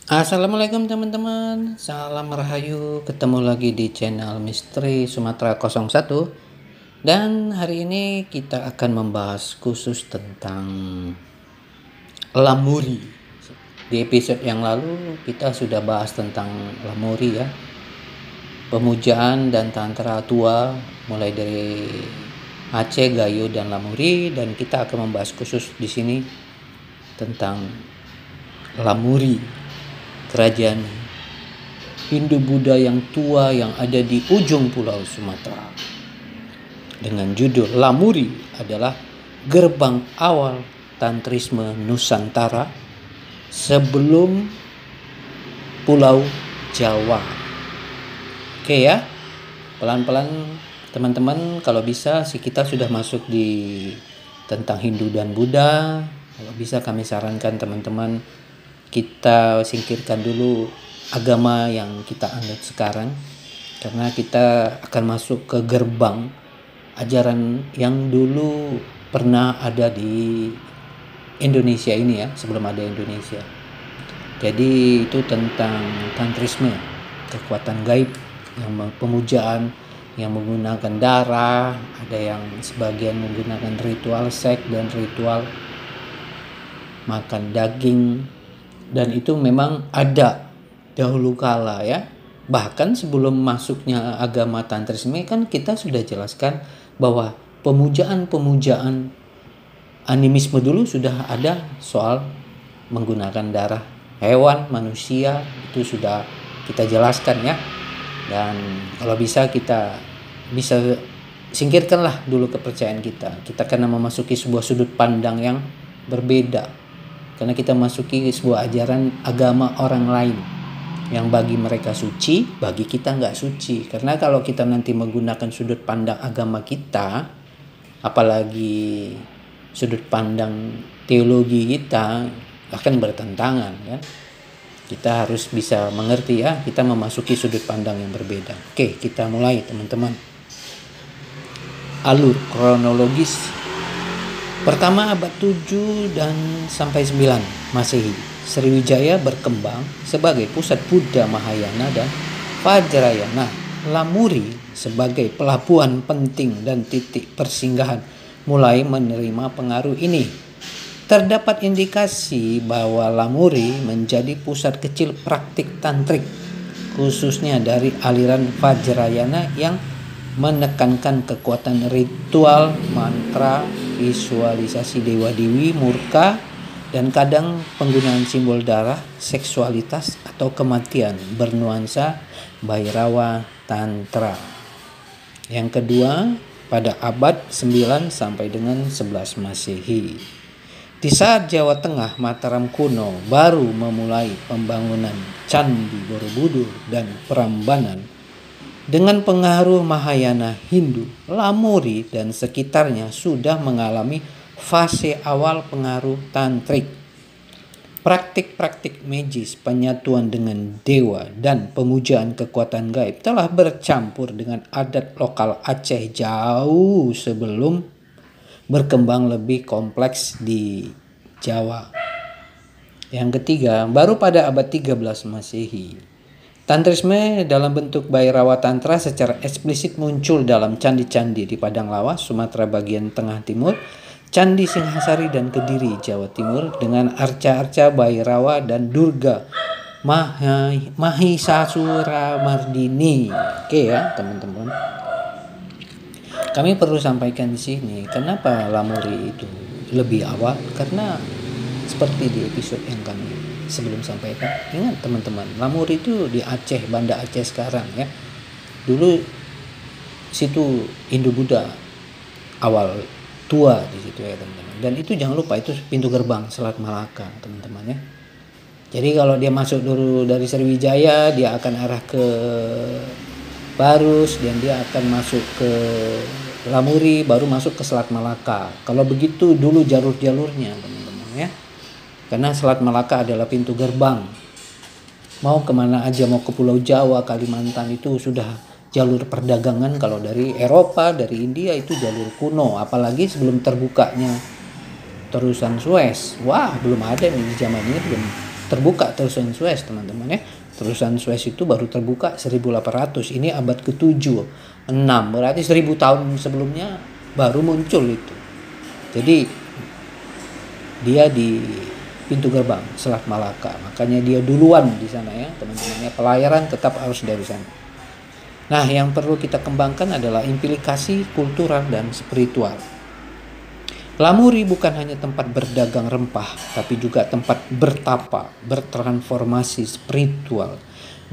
Assalamualaikum teman-teman, salam rahayu, ketemu lagi di channel Misteri Sumatera 01. Dan hari ini kita akan membahas khusus tentang Lamuri. Di episode yang lalu kita sudah bahas tentang Lamuri ya, pemujaan dan tantra tua mulai dari Aceh, Gayo dan Lamuri, dan kita akan membahas khusus di sini tentang Lamuri, kerajaan Hindu-Buddha yang tua yang ada di ujung pulau Sumatera. Dengan judul Lamuri adalah gerbang awal tantrisme Nusantara sebelum Pulau Jawa. Oke ya, pelan-pelan teman-teman, kalau bisa sih kita sudah masuk di tentang Hindu dan Buddha. Kalau bisa kami sarankan teman-teman kita singkirkan dulu agama yang kita anut sekarang, karena kita akan masuk ke gerbang ajaran yang dulu pernah ada di Indonesia ini ya, sebelum ada Indonesia. Jadi itu tentang tantrisme, kekuatan gaib, yang pemujaan yang menggunakan darah, ada yang sebagian menggunakan ritual seks dan ritual makan daging. Dan itu memang ada dahulu kala ya. Bahkan sebelum masuknya agama tantrisme kan kita sudah jelaskan bahwa pemujaan animisme dulu sudah ada soal menggunakan darah hewan, manusia, itu sudah kita jelaskan ya. Dan kalau bisa kita bisa singkirkanlah dulu kepercayaan kita. Kita karena memasuki sebuah sudut pandang yang berbeda. Karena kita masuki sebuah ajaran agama orang lain yang bagi mereka suci, bagi kita nggak suci. Karena kalau kita nanti menggunakan sudut pandang agama kita, apalagi sudut pandang teologi kita, akan bertentangan kan. Kita harus bisa mengerti ya, kita memasuki sudut pandang yang berbeda. Oke, kita mulai teman-teman. Alur kronologis. Pertama abad 7 dan sampai 9 Masehi, Sriwijaya berkembang sebagai pusat Buddha Mahayana dan Vajrayana. Lamuri sebagai pelabuhan penting dan titik persinggahan mulai menerima pengaruh ini. Terdapat indikasi bahwa Lamuri menjadi pusat kecil praktik tantrik, khususnya dari aliran Vajrayana yang menekankan kekuatan ritual, mantra, visualisasi dewa-dewi, murka, dan kadang penggunaan simbol darah, seksualitas, atau kematian bernuansa Bhairawa Tantra. Yang kedua, pada abad 9 sampai dengan 11 Masehi. Di saat Jawa Tengah Mataram kuno baru memulai pembangunan Candi Borobudur dan Prambanan, dengan pengaruh Mahayana Hindu, Lamuri dan sekitarnya sudah mengalami fase awal pengaruh tantrik. Praktik-praktik magis, penyatuan dengan dewa, dan pemujaan kekuatan gaib telah bercampur dengan adat lokal Aceh jauh sebelum berkembang lebih kompleks di Jawa. Yang ketiga, baru pada abad 13 Masehi, tantrisme dalam bentuk Bhairawa Tantra secara eksplisit muncul dalam candi-candi di Padang Lawas, Sumatera bagian tengah timur, Candi Singhasari dan Kediri, Jawa Timur, dengan arca-arca Bhairawa dan Durga Mahisasura Mardini. Oke ya teman-teman. Kami perlu sampaikan di sini kenapa Lamuri itu lebih awal, karena seperti di episode yang kami sebelum sampaikan, ingat teman-teman, Lamuri itu di Aceh, Banda Aceh sekarang ya. Dulu situ Hindu-Buddha awal tua di situ ya teman-teman. Dan itu jangan lupa itu pintu gerbang Selat Malaka teman-teman ya. Jadi kalau dia masuk dulu dari Sriwijaya, dia akan arah ke Barus dan dia akan masuk ke Lamuri, baru masuk ke Selat Malaka. Kalau begitu dulu jalur-jalurnya teman-teman ya. Karena Selat Malaka adalah pintu gerbang. Mau kemana aja, mau ke Pulau Jawa, Kalimantan, itu sudah jalur perdagangan. Kalau dari Eropa, dari India itu jalur kuno. Apalagi sebelum terbukanya terusan Suez. Wah, belum ada nih di zaman ini, belum terbuka terusan Suez, teman-teman ya. Terusan Suez itu baru terbuka 1800. Ini abad ke-7, 6. Berarti 1000 tahun sebelumnya baru muncul itu. Jadi dia di pintu gerbang Selat Malaka. Makanya dia duluan di sana ya, teman-teman ya. Pelayaran tetap harus dari sana. Nah, yang perlu kita kembangkan adalah implikasi kultural dan spiritual. Lamuri bukan hanya tempat berdagang rempah, tapi juga tempat bertapa, bertransformasi spiritual,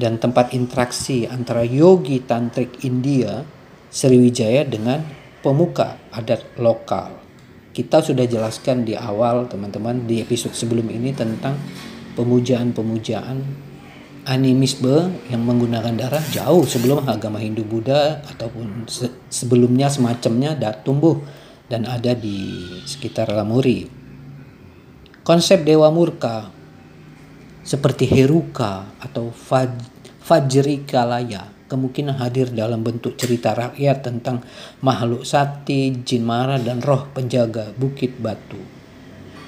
dan tempat interaksi antara yogi tantrik India, Sriwijaya dengan pemuka adat lokal. Kita sudah jelaskan di awal, teman-teman, di episode sebelum ini tentang pemujaan-pemujaan animisme yang menggunakan darah jauh sebelum agama Hindu-Buddha ataupun sebelumnya semacamnya tumbuh dan ada di sekitar Lamuri. Konsep dewa murka seperti Heruka atau Vajrikalaya kemungkinan hadir dalam bentuk cerita rakyat tentang makhluk sakti, jin mara, dan roh penjaga bukit batu.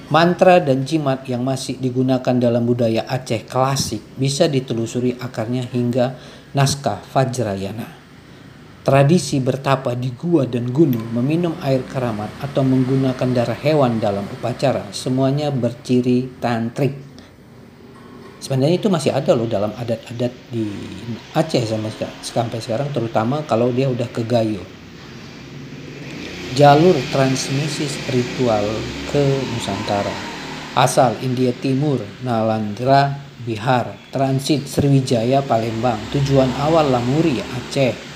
Mantra dan jimat yang masih digunakan dalam budaya Aceh klasik bisa ditelusuri akarnya hingga naskah Vajrayana. Tradisi bertapa di gua dan gunung, meminum air keramat, atau menggunakan darah hewan dalam upacara, semuanya berciri tantrik. Sebenarnya itu masih ada loh dalam adat-adat di Aceh sampai sekarang, terutama kalau dia udah ke Gayo. Jalur transmisi spiritual ke Nusantara. Asal India Timur, Nalandra, Bihar, transit Sriwijaya, Palembang, tujuan awal Lamuri, Aceh.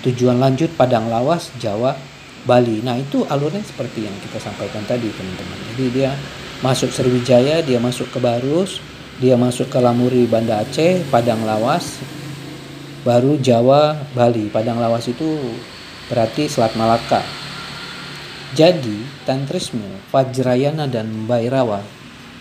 Tujuan lanjut Padang Lawas, Jawa, Bali. Nah, itu alurnya seperti yang kita sampaikan tadi, teman-teman. Jadi dia masuk Sriwijaya, dia masuk ke Barus, dia masuk ke Lamuri, Banda Aceh, Padang Lawas, baru Jawa, Bali. Padang Lawas itu berarti Selat Malaka. Jadi, tantrisme, Vajrayana dan Bhairawa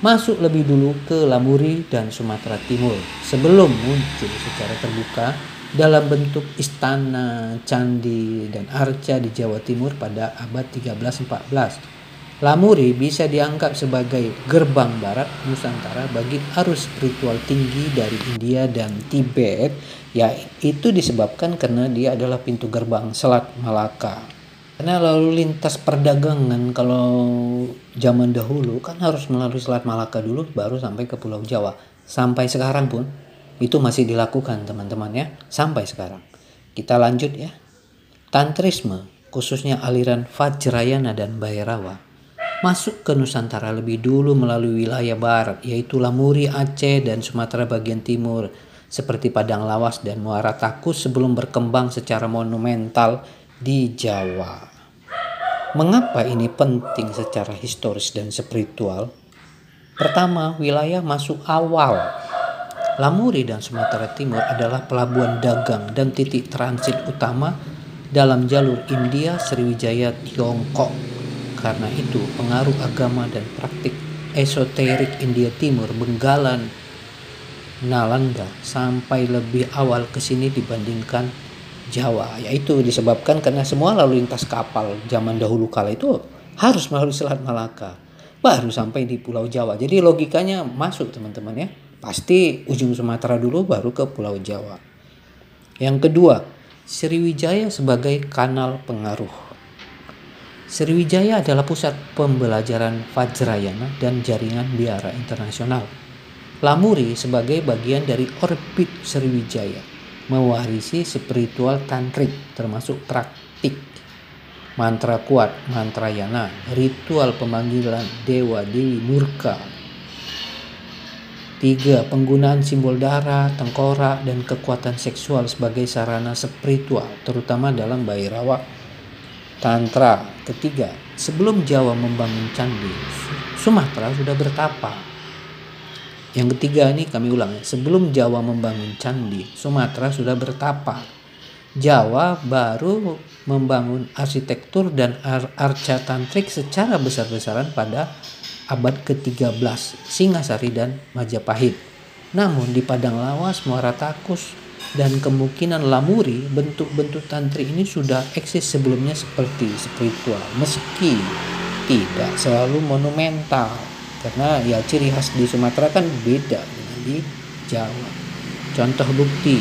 masuk lebih dulu ke Lamuri dan Sumatera Timur sebelum muncul secara terbuka dalam bentuk istana, candi, dan arca di Jawa Timur pada abad 13-14. Lamuri bisa dianggap sebagai gerbang barat Nusantara bagi arus spiritual tinggi dari India dan Tibet, yaitu disebabkan karena dia adalah pintu gerbang Selat Malaka. Karena lalu lintas perdagangan kalau zaman dahulu kan harus melalui Selat Malaka dulu baru sampai ke Pulau Jawa. Sampai sekarang pun itu masih dilakukan, teman-teman ya, sampai sekarang. Kita lanjut ya. Tantrisme, khususnya aliran Vajrayana dan Bhairawa, masuk ke Nusantara lebih dulu melalui wilayah barat, yaitu Lamuri, Aceh, dan Sumatera bagian timur, seperti Padang Lawas dan Muara Takus sebelum berkembang secara monumental di Jawa. Mengapa ini penting secara historis dan spiritual? Pertama, wilayah masuk awal. Lamuri dan Sumatera Timur adalah pelabuhan dagang dan titik transit utama dalam jalur India, Sriwijaya, Tiongkok. Karena itu, pengaruh agama dan praktik esoterik India Timur, Benggalan, Nalanda sampai lebih awal ke sini dibandingkan Jawa. Yaitu disebabkan karena semua lalu lintas kapal zaman dahulu kala itu harus melalui Selat Malaka baru sampai di Pulau Jawa. Jadi logikanya masuk, teman-teman ya. Pasti ujung Sumatera dulu baru ke Pulau Jawa. Yang kedua, Sriwijaya sebagai kanal pengaruh. Sriwijaya adalah pusat pembelajaran Vajrayana dan jaringan biara internasional. Lamuri sebagai bagian dari orbit Sriwijaya, mewarisi spiritual tantrik termasuk praktik mantra kuat, mantrayana, ritual pemanggilan dewa dewi murka. 3. Penggunaan simbol darah, tengkorak, dan kekuatan seksual sebagai sarana spiritual, terutama dalam Bhairawa Tantra. Ketiga, sebelum Jawa membangun candi, Sumatera sudah bertapa. Yang ketiga ini kami ulang ya, sebelum Jawa membangun candi, Sumatera sudah bertapa. Jawa baru membangun arsitektur dan arca tantrik secara besar-besaran pada abad ke-13, Singasari dan Majapahit. Namun di Padang Lawas, Muara Takus, dan kemungkinan Lamuri, bentuk-bentuk tantri ini sudah eksis sebelumnya seperti spiritual, meski tidak selalu monumental. Karena ya ciri khas di Sumatera kan beda dengan di Jawa. Contoh bukti: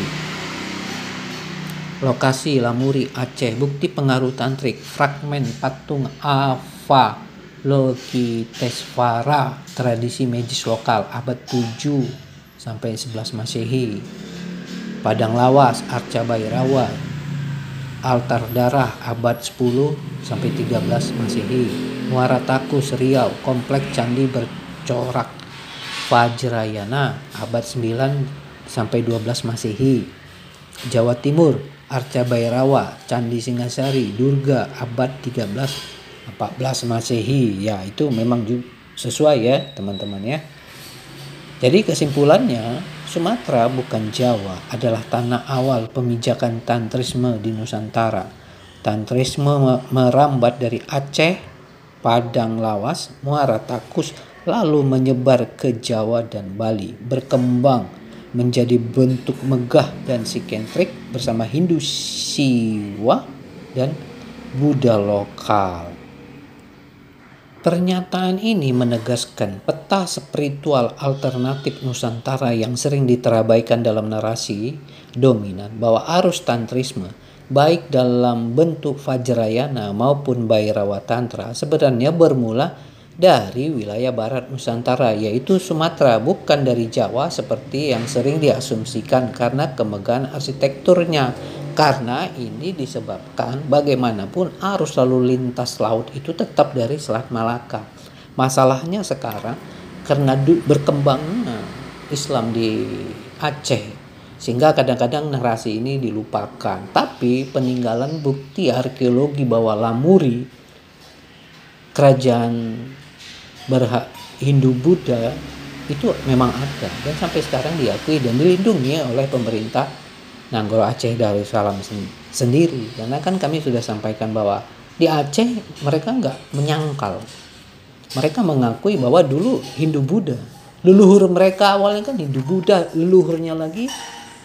lokasi Lamuri, Aceh. Bukti pengaruh tantrik: fragmen patung Avalokitesvara, tradisi magis lokal abad 7 sampai 11 Masehi. Padang Lawas, Arca Bhairawa, altar darah abad 10 sampai 13 Masehi. Muara Takus, Riau, kompleks candi bercorak Vajrayana abad 9 sampai 12 Masehi. Jawa Timur, Arca Bhairawa, Candi Singasari, Durga abad 13-14 Masehi. Ya, itu memang sesuai ya teman-teman ya. Jadi kesimpulannya, Sumatera bukan Jawa adalah tanah awal pemijakan tantrisme di Nusantara. Tantrisme merambat dari Aceh, Padang Lawas, Muara Takus, lalu menyebar ke Jawa dan Bali, berkembang menjadi bentuk megah dan psikentrik bersama Hindu Siwa dan Buddha lokal. Pernyataan ini menegaskan peta spiritual alternatif Nusantara yang sering diterabaikan dalam narasi dominan bahwa arus tantrisme baik dalam bentuk Vajrayana maupun Bhairawa Tantra sebenarnya bermula dari wilayah barat Nusantara, yaitu Sumatera, bukan dari Jawa seperti yang sering diasumsikan karena kemegahan arsitekturnya. Karena ini disebabkan bagaimanapun arus lalu lintas laut itu tetap dari Selat Malaka. Masalahnya sekarang karena berkembangnya Islam di Aceh, sehingga kadang-kadang narasi ini dilupakan. Tapi peninggalan bukti arkeologi bahwa Lamuri, kerajaan Hindu Buddha, itu memang ada dan sampai sekarang diakui dan dilindungi oleh pemerintah Nanggolo Aceh Darussalam sendiri. Karena kan kami sudah sampaikan bahwa di Aceh mereka nggak menyangkal, mereka mengakui bahwa dulu Hindu Buddha, leluhur mereka awalnya kan Hindu Buddha, leluhurnya lagi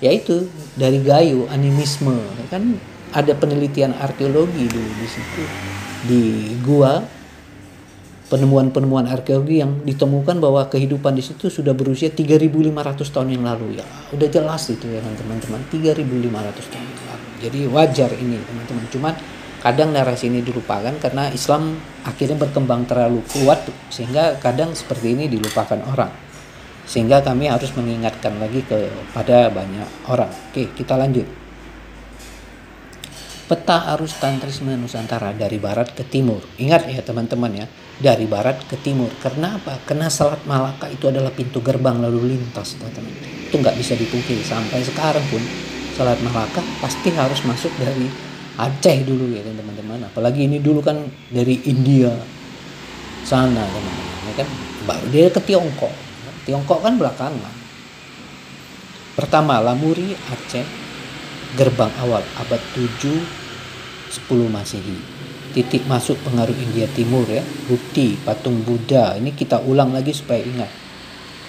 yaitu dari Gayo, animisme. Kan ada penelitian arkeologi dulu di situ, di gua, penemuan-penemuan arkeologi yang ditemukan bahwa kehidupan di situ sudah berusia 3.500 tahun yang lalu. Ya, udah jelas itu ya teman-teman, 3.500 tahun yang lalu. Jadi wajar ini teman-teman. Cuman kadang narasi ini dilupakan karena Islam akhirnya berkembang terlalu kuat sehingga kadang seperti ini dilupakan orang. Sehingga kami harus mengingatkan lagi kepada banyak orang. Oke, kita lanjut. Peta arus tantrisme Nusantara dari barat ke timur. Ingat ya teman-teman ya, dari barat ke timur. Karena apa? Karena Selat Malaka itu adalah pintu gerbang lalu lintas, teman-teman. Itu nggak bisa dipungkiri. Sampai sekarang pun Selat Malaka pasti harus masuk dari Aceh dulu ya teman-teman. Apalagi ini dulu kan dari India sana teman-teman. Ya kan? Baru dia ke Tiongkok. Tiongkok kan belakangan. Pertama, Lamuri, Aceh, gerbang awal abad 7-10 Masehi. Titik masuk pengaruh India Timur ya. Bukti patung Buddha. Ini kita ulang lagi supaya ingat.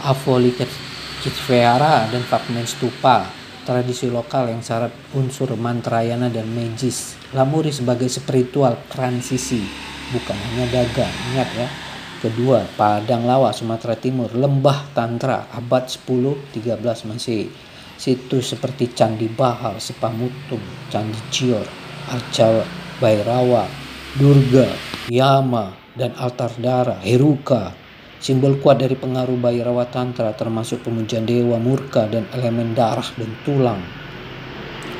Avalokitesvara dan fragmen stupa, tradisi lokal yang syarat unsur mantrayana dan magis. Lamuri sebagai spiritual transisi, bukan hanya dagang. Ingat ya. Kedua, Padang Lawas, Sumatera Timur, lembah tantra abad 10-13 Masehi. Situs seperti Candi Bahal, Sepamutung, Candi Cior, Arca Bhairawa, Durga, Yama, dan altar darah, Heruka. Simbol kuat dari pengaruh Bhairawa Tantra termasuk pemujaan dewa murka dan elemen darah dan tulang.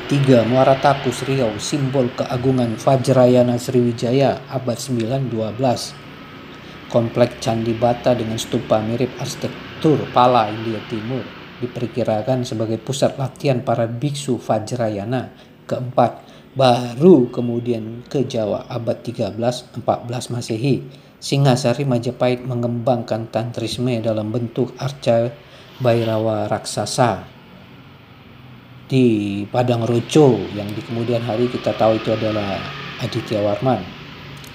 3. Muara Takus, Riau, simbol keagungan Vajrayana Sriwijaya abad 9-12. Kompleks Candi Bata dengan stupa mirip arsitektur Pala India Timur diperkirakan sebagai pusat latihan para biksu Vajrayana. Keempat, baru kemudian ke Jawa abad 13-14 Masehi. Singasari Majapahit mengembangkan tantrisme dalam bentuk Arca Bhairawa raksasa di Padang Roco yang di kemudian hari kita tahu itu adalah Aditya Warman.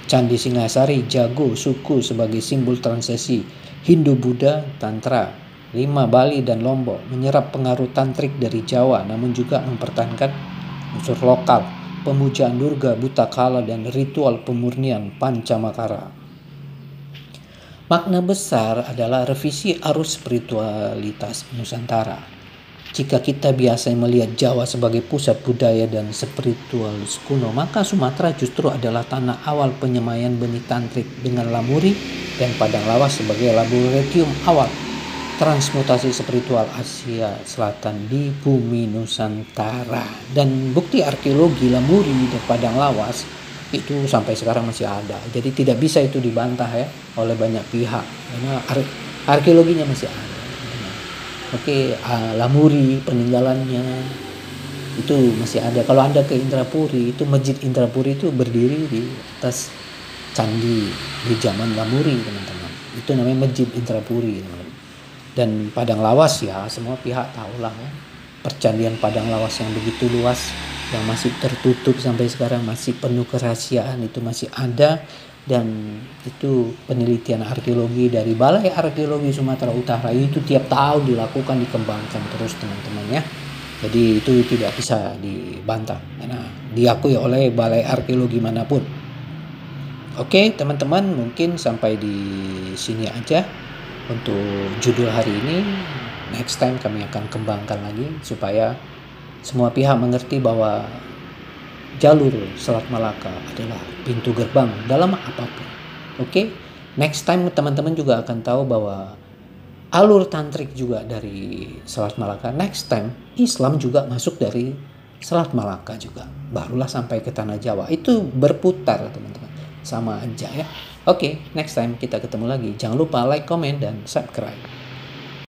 Candi Singasari Jago suku sebagai simbol transisi Hindu Buddha Tantra. 5. Bali dan Lombok menyerap pengaruh tantrik dari Jawa namun juga mempertahankan unsur lokal, pemujaan Durga, Buta Kala, dan ritual pemurnian Pancamakara. Makna besar adalah revisi arus spiritualitas Nusantara. Jika kita biasa melihat Jawa sebagai pusat budaya dan spiritualis kuno, maka Sumatera justru adalah tanah awal penyemaian benih tantrik dengan Lamuri dan Padang Lawas sebagai laboratorium awal transmutasi spiritual Asia Selatan di bumi Nusantara. Dan bukti arkeologi Lamuri dan Padang Lawas itu sampai sekarang masih ada. Jadi tidak bisa itu dibantah ya oleh banyak pihak karena arkeologinya masih ada. Oke, Lamuri peninggalannya itu masih ada. Kalau Anda ke Indrapuri, itu Masjid Indrapuri itu berdiri di atas candi di zaman Lamuri, teman-teman. Itu namanya Masjid Indrapuri, teman-teman. Dan Padang Lawas ya semua pihak tahulah ya. Percandian Padang Lawas yang begitu luas, yang masih tertutup sampai sekarang, masih penuh kerahasiaan, itu masih ada. Dan itu penelitian arkeologi dari Balai Arkeologi Sumatera Utara itu tiap tahun dilakukan, dikembangkan terus, teman-teman ya. Jadi itu tidak bisa dibantah karena diakui oleh Balai Arkeologi manapun. Oke teman-teman, mungkin sampai di sini aja untuk judul hari ini. Next time kami akan kembangkan lagi supaya semua pihak mengerti bahwa jalur Selat Malaka adalah pintu gerbang dalam apapun. Oke, next time teman-teman juga akan tahu bahwa alur tantrik juga dari Selat Malaka. Next time Islam juga masuk dari Selat Malaka juga. Barulah sampai ke Tanah Jawa. Itu berputar teman-teman. Sama aja ya. Oke, next time kita ketemu lagi. Jangan lupa like, comment, dan subscribe.